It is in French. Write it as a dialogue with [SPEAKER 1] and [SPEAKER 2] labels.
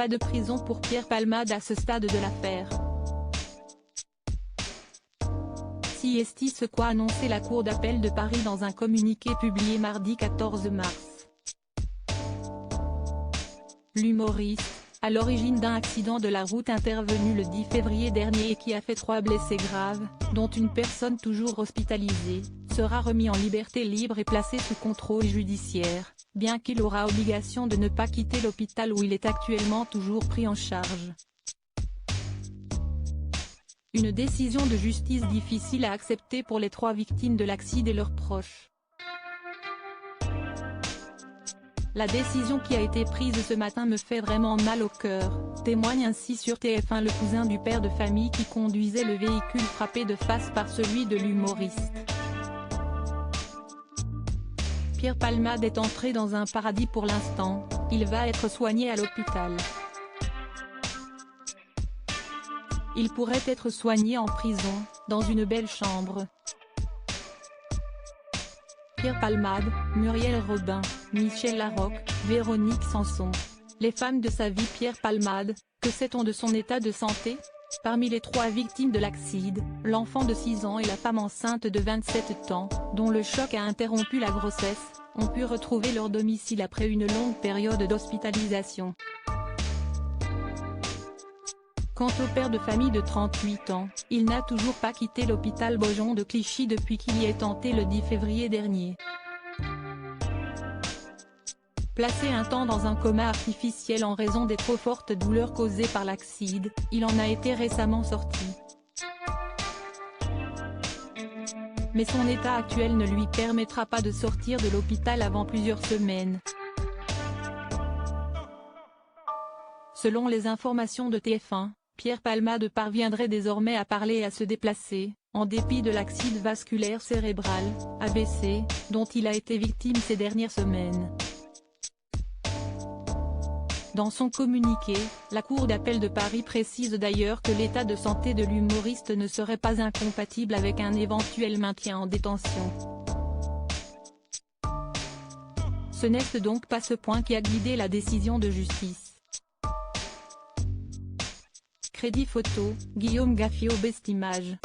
[SPEAKER 1] pas de prison pour Pierre Palmade à ce stade de l'affaire. C'est ce qu'a annoncé la Cour d'appel de Paris dans un communiqué publié mardi 14 mars. L'humoriste, à l'origine d'un accident de la route intervenu le 10 février dernier et qui a fait 3 blessés graves, dont une personne toujours hospitalisée, sera remis en liberté libre et placé sous contrôle judiciaire, bien qu'il aura obligation de ne pas quitter l'hôpital où il est actuellement toujours pris en charge. Une décision de justice difficile à accepter pour les 3 victimes de l'accident et leurs proches. La décision qui a été prise ce matin me fait vraiment mal au cœur, témoigne ainsi sur TF1 le cousin du père de famille qui conduisait le véhicule frappé de face par celui de l'humoriste. Pierre Palmade est entré dans un paradis pour l'instant, il va être soigné à l'hôpital. Il pourrait être soigné en prison, dans une belle chambre. Pierre Palmade, Muriel Robin, Michel Larocque, Véronique Sanson. Les femmes de sa vie. Pierre Palmade, que sait-on de son état de santé? Parmi les 3 victimes de l'accident, l'enfant de 6 ans et la femme enceinte de 27 ans, dont le choc a interrompu la grossesse, ont pu retrouver leur domicile après une longue période d'hospitalisation. Quant au père de famille de 38 ans, il n'a toujours pas quitté l'hôpital Beaujon de Clichy depuis qu'il y est tenté le 10 février dernier. Placé un temps dans un coma artificiel en raison des trop fortes douleurs causées par l'accident, il en a été récemment sorti. Mais son état actuel ne lui permettra pas de sortir de l'hôpital avant plusieurs semaines. Selon les informations de TF1, Pierre Palmade parviendrait désormais à parler et à se déplacer, en dépit de l'accident vasculaire cérébral, AVC, dont il a été victime ces dernières semaines. Dans son communiqué, la Cour d'appel de Paris précise d'ailleurs que l'état de santé de l'humoriste ne serait pas incompatible avec un éventuel maintien en détention. Ce n'est donc pas ce point qui a guidé la décision de justice. Crédit photo, Guillaume Gaffio. Best Image.